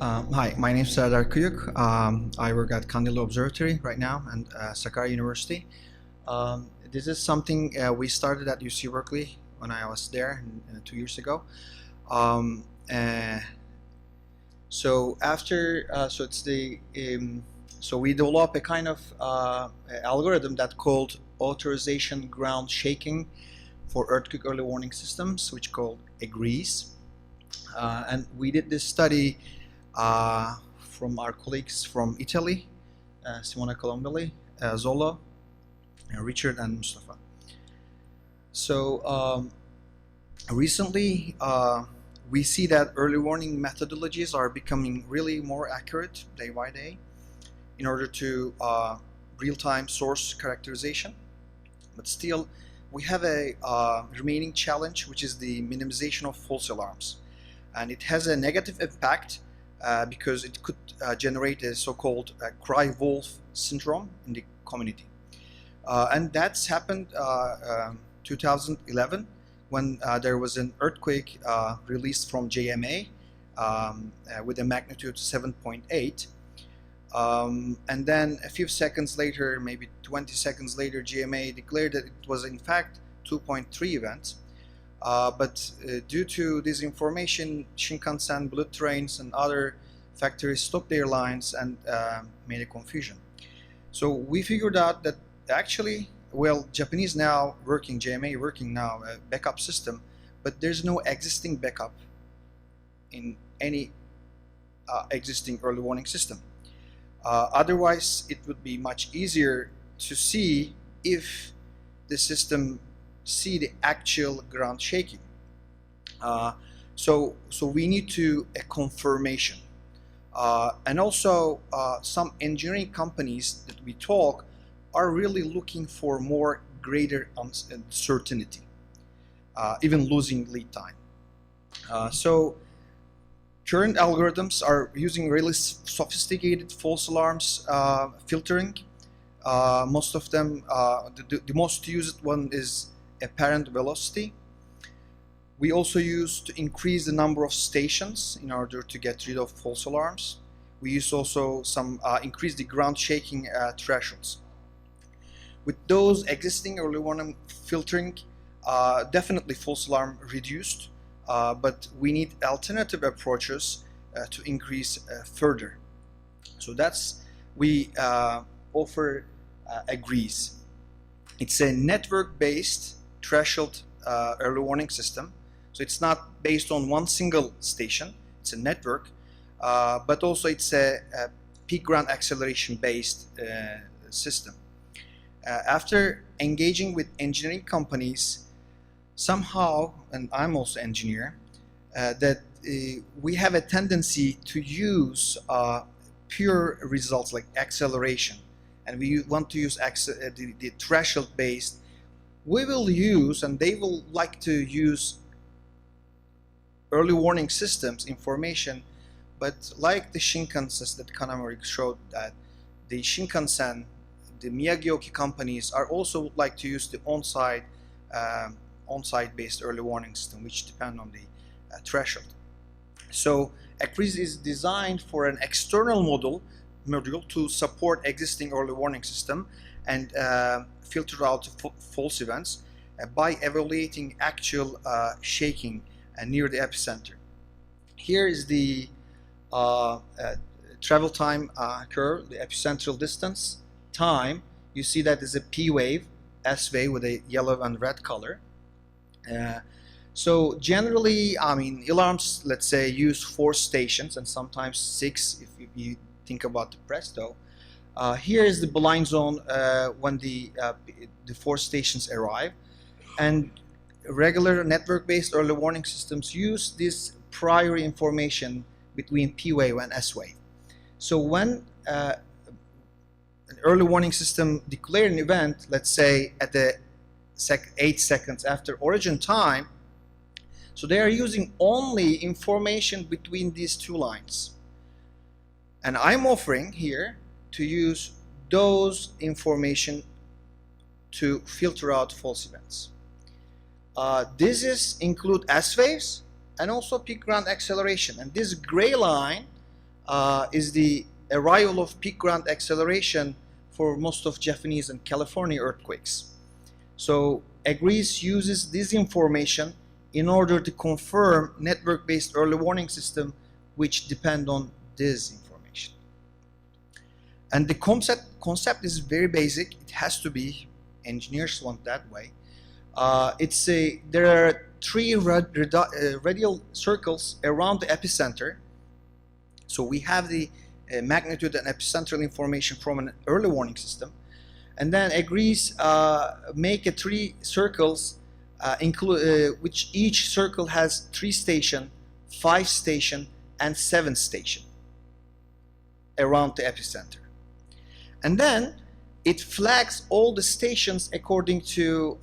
Hi, my name is Serdar Kuyuk. I work at Kandilli Observatory right now and Sakarya University. This is something we started at UC Berkeley when I was there 2 years ago. Um, uh, so after, so it's the so we develop a kind of algorithm that called authorization ground shaking for earthquake early warning systems, which called agrees. And we did this study from our colleagues from Italy, Simona Colombelli, Zola, Richard, and Mustafa. So recently we see that early warning methodologies are becoming really more accurate day by day in order to real-time source characterization. But still, we have a remaining challenge, which is the minimization of false alarms. And it has a negative impact because it could generate a so-called cry wolf syndrome in the community. And that's happened 2011 when there was an earthquake released from JMA with a magnitude 7.8. And then a few seconds later, maybe 20 seconds later, GMA declared that it was in fact 2.3 events. But due to this information, Shinkansen, bullet trains, and other factories stopped their lines and made a confusion. So we figured out that actually, well, Japanese now working, JMA working now, a backup system, but there's no existing backup in any existing early warning system. Otherwise, it would be much easier to see if the system see the actual ground shaking. So we need a confirmation. And also some engineering companies that we talk are really looking for more greater uncertainty, even losing lead time. So current algorithms are using really sophisticated false alarms filtering. Most of them, the most used one is apparent velocity. We also use to increase the number of stations in order to get rid of false alarms. We use also some increase the ground shaking thresholds. With those existing early warning filtering, definitely false alarm reduced, but we need alternative approaches to increase further. So that's we offer agrees. It's a network-based threshold early warning system. So it's not based on one single station, it's a network, but also it's a peak ground acceleration based system. After engaging with engineering companies, somehow, and I'm also an engineer, that we have a tendency to use pure results like acceleration, and we want to use the threshold based. We will use, and they will like to use, early warning systems information, but like the Shinkansen that Kanamori showed, that the Shinkansen, the Miyagioki companies are also like to use the on-site based early warning system, which depend on the threshold. So ACRIS is designed for an external module to support existing early warning system and filter out false events by evaluating actual shaking near the epicenter. Here is the travel time curve, the epicentral distance, time. You see that is a P wave, S wave with a yellow and red color. So generally, I mean, alarms, let's say, use 4 stations and sometimes 6 if you think about the Presto. Here is the blind zone when the 4 stations arrive, and regular network-based early warning systems use this prior information between P wave and S wave. So when an early warning system declares an event, let's say at the 8 seconds after origin time, so they are using only information between these 2 lines. And I'm offering here to use those information to filter out false events. This include S waves and also peak ground acceleration. And this gray line is the arrival of peak ground acceleration for most of Japanese and California earthquakes. So EGRIS uses this information in order to confirm network-based early warning system which depend on this information. And the concept is very basic. It has to be. Engineers want that way. There are three radial circles around the epicenter. So we have the magnitude and epicentral information from an early warning system, and then EGRIS make three circles, which each circle has 3 station, 5 station, and 7 station around the epicenter, and then it flags all the stations according to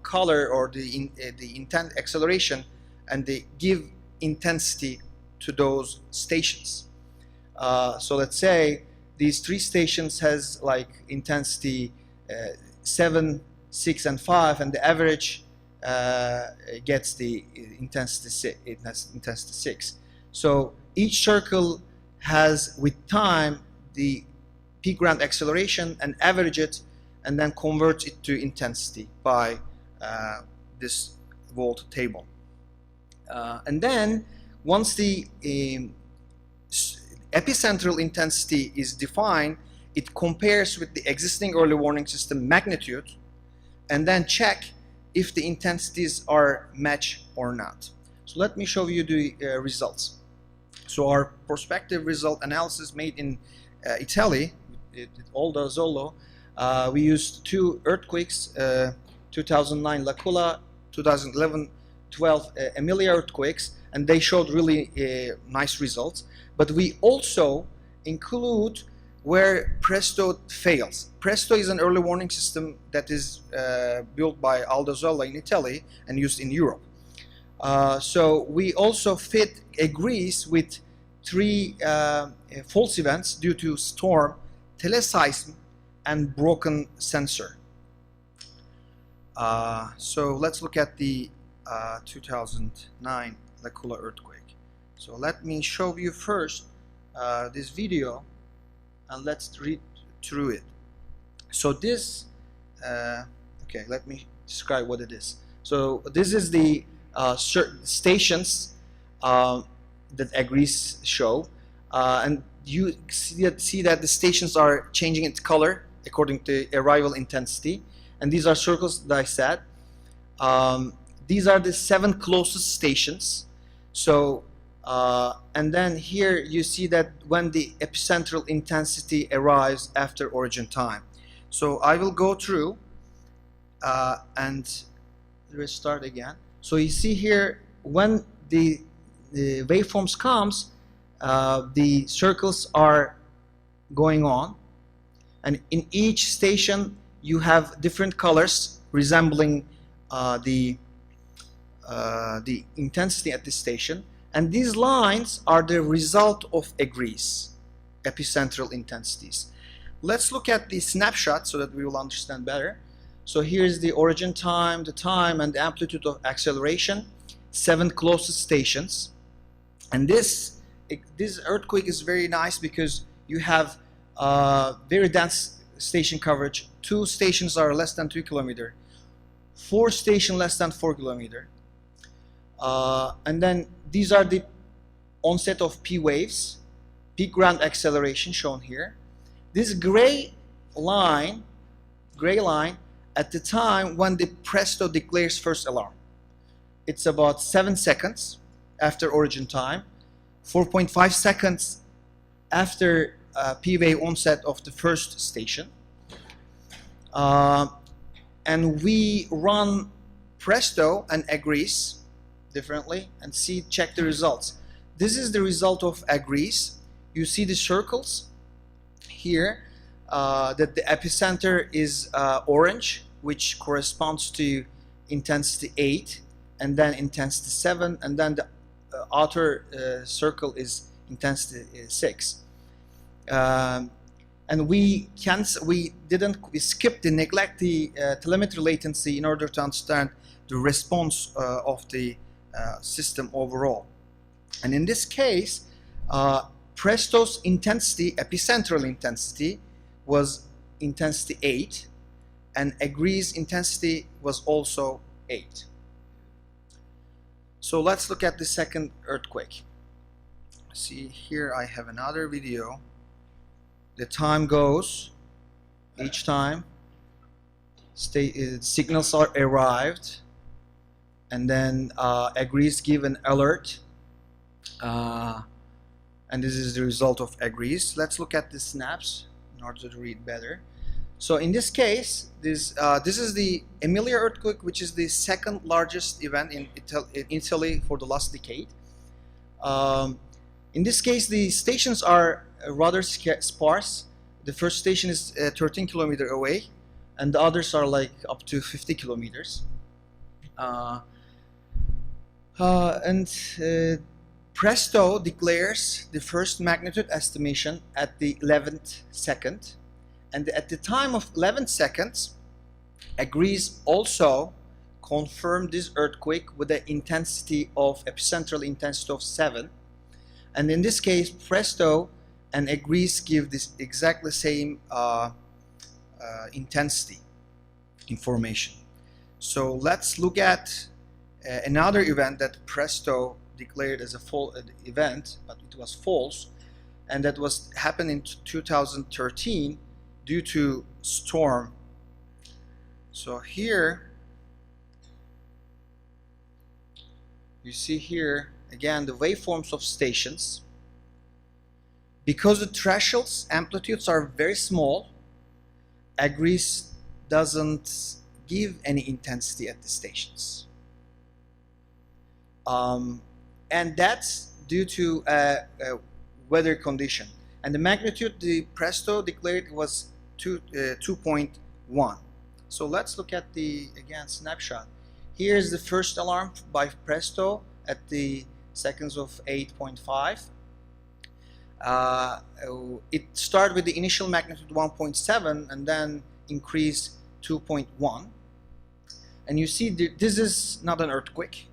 color or the intent acceleration, and they give intensity to those stations. So let's say these 3 stations has like intensity 7, 6, and 5, and the average gets the intensity 6. So each circle has, with time, the peak ground acceleration and average it, and then converts it to intensity by this volt table. And then once the epicentral intensity is defined, it compares with the existing early warning system magnitude, and then check if the intensities are matched or not. So let me show you the results. So our prospective result analysis made in Italy, Aldo Zollo, we used 2 earthquakes, 2009 L'Aquila, 2011-12 Emilia earthquakes, and they showed really nice results. But we also include where Presto fails. Presto is an early warning system that is built by Aldo Zollo in Italy and used in Europe. So we also fit EGRIS with 3 false events due to storm, teleseism, and broken sensor. So let's look at the 2009 L'Aquila earthquake. So let me show you first this video, and let's read through it. So this, okay, let me describe what it is. So this is the certain stations that EGRIS show, and you see that the stations are changing its color according to arrival intensity, and these are circles that I said. These are the 7 closest stations. So and then here you see that when the epicentral intensity arrives after origin time. So I will go through and restart again. So you see here when the waveforms comes, the circles are going on, and in each station you have different colors resembling the intensity at this station, and these lines are the result of EGRIS, epicentral intensities. Let's look at the snapshot so that we will understand better. So here's the origin time, the time, and the amplitude of acceleration, 7 closest stations. And this earthquake is very nice because you have very dense station coverage. 2 stations are less than 2 kilometers, 4 stations less than 4 kilometers. And then these are the onset of P waves, peak ground acceleration shown here. This gray line at the time when the Presto declares first alarm. It's about 7 seconds after origin time, 4.5 seconds after P wave onset of the first station. And we run Presto and EGRIS differently and check the results. This is the result of EGRIS. You see the circles here, that the epicenter is orange, which corresponds to intensity 8, and then intensity 7, and then the outer circle is intensity 6. And we skipped the neglect the telemetry latency in order to understand the response of the system overall. And in this case, Presto's intensity, epicentral intensity, was intensity 8, and Agree's intensity was also 8. So let's look at the second earthquake. See, here I have another video. The time goes, each time signals are arrived, and then Agrees give an alert, and this is the result of Agrees. Let's look at the snaps in order to read better. So in this case, this is the Emilia earthquake, which is the second largest event in Italy for the last decade. In this case, the stations are rather sparse. The first station is 13 kilometers away, and the others are like up to 50 kilometers. Presto declares the first magnitude estimation at the 11th second, and at the time of 11 seconds, Agrees also confirmed this earthquake with the intensity of epicentral intensity of 7. And in this case, Presto and Agrees give this exactly same intensity information. So let's look at another event that Presto declared as a false event, but it was false, and that was happened in 2013 due to storm. So here you see here again the waveforms of stations. Because the thresholds amplitudes are very small, Agrees doesn't give any intensity at the stations, and that's due to a weather condition. And the magnitude the Presto declared was 2.1. So let's look at the again snapshot. Here's the first alarm by Presto at the seconds of 8.5. It started with the initial magnitude 1.7 and then increased 2.1. And you see this is not an earthquake,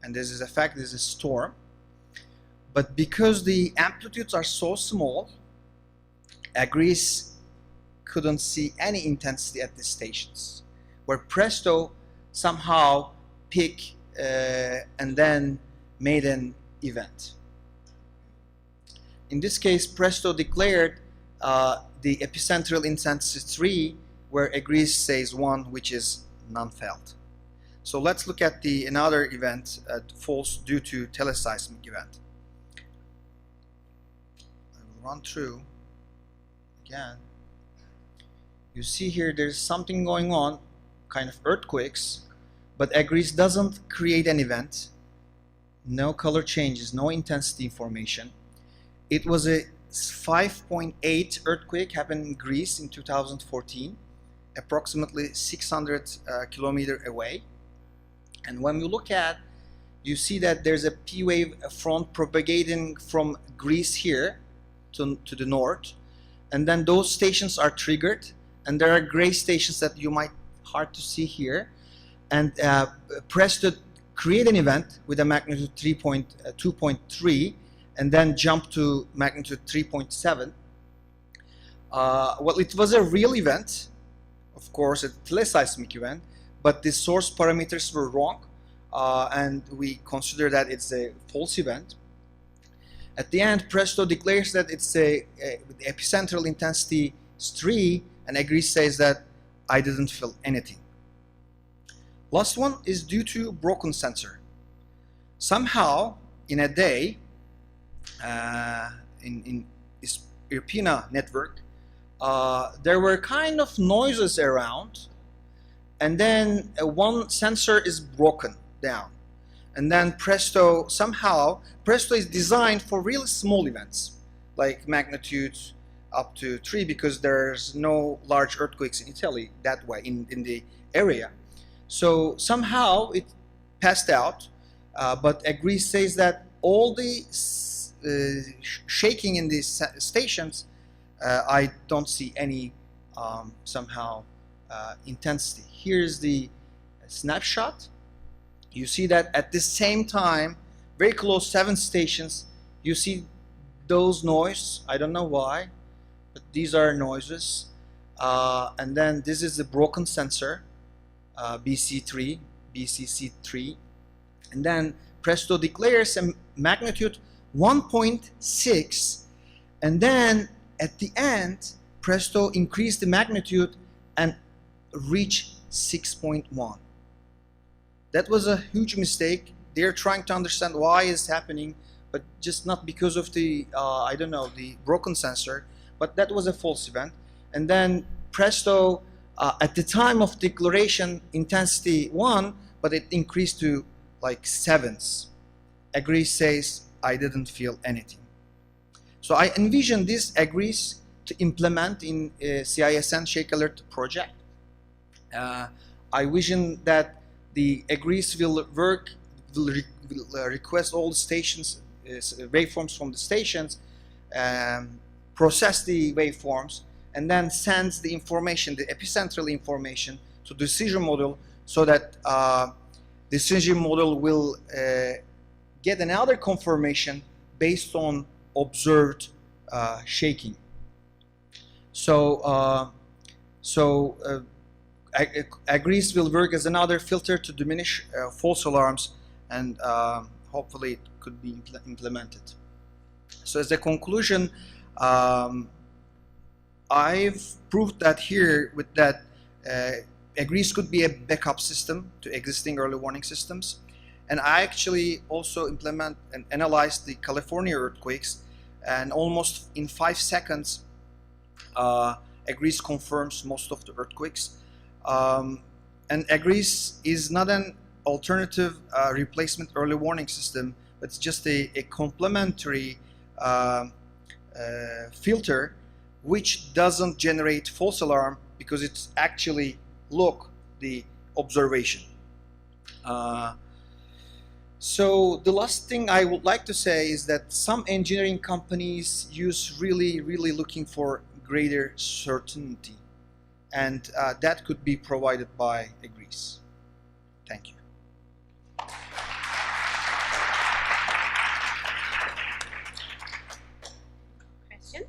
and this is a fact, this is a storm. But because the amplitudes are so small, Agrees couldn't see any intensity at the stations, where Presto somehow picked and then made an event. In this case, Presto declared the epicentral intensity 3, where Agrees says 1, which is non-felt. So let's look at another event, false due to teleseismic event. I will run through again. You see here there's something going on, kind of earthquakes, but Agrees doesn't create an event. No color changes, no intensity information. It was a 5.8 earthquake happened in Greece in 2014, approximately 600 kilometers away. And when we look at, you see that there's a P wave front propagating from Greece here to the north, and then those stations are triggered, and there are gray stations that you might hard to see here, and Presto create an event with a magnitude 2.3 and then jump to magnitude 3.7. Well, it was a real event, of course, a teleseismic event, but the source parameters were wrong, and we consider that it's a false event. At the end, Presto declares that it's the epicentral intensity is 3, and Agrees says that I didn't feel anything. Last one is due to broken sensor. Somehow, in a day, in this Irpina network, there were kind of noises around, and then one sensor is broken down. And then Presto is designed for really small events, like magnitudes up to 3, because there's no large earthquakes in Italy that way in the area. So somehow it passed out, but Agrees says that all the shaking in these stations, I don't see any somehow intensity. Here's the snapshot. You see that at the same time, very close 7 stations, you see those noise. I don't know why, but these are noises. And then this is the broken sensor, BCC3, and then Presto declares a magnitude 1.6, and then at the end Presto increased the magnitude and reached 6.1. That was a huge mistake. They're trying to understand why it's happening, but just not because of the I don't know, the broken sensor, but that was a false event. And then Presto at the time of declaration intensity 1, but it increased to like 7s. Agrees says I didn't feel anything. So I envision this agrees to implement in CISN Shake Alert project. I vision that the agrees will work, will request all the stations, waveforms from the stations, process the waveforms, and then sends the information, the epicentral information, to the decision model, so that decision model will get another confirmation based on observed shaking. So, agrees will work as another filter to diminish false alarms, and hopefully it could be implemented. So as a conclusion, I've proved that here with that agrees could be a backup system to existing early warning systems. And I actually also implement and analyze the California earthquakes, and almost in 5 seconds agrees confirms most of the earthquakes. And agrees is not an alternative replacement early warning system, but it's just a complementary filter which doesn't generate false alarm, because it's actually log the observation. So the last thing I would like to say is that some engineering companies use really looking for greater certainty, and that could be provided by agrees. Thank you. Questions?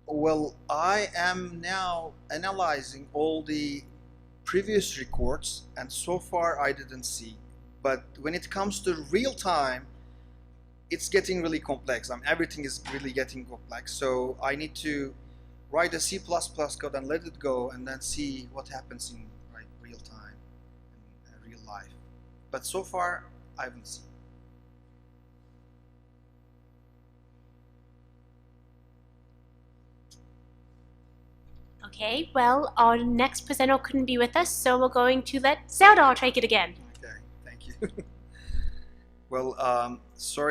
Well, I am now analyzing all the previous records, and so far I didn't see. But when it comes to real time, it's getting really complex. Everything is really getting complex. So I need to write a C++ code and let it go, and then see what happens in real time and real life. But so far, I haven't seen. Okay, well, our next presenter couldn't be with us, so we're going to let Serdar take it again. Okay, thank you. Well, sorry.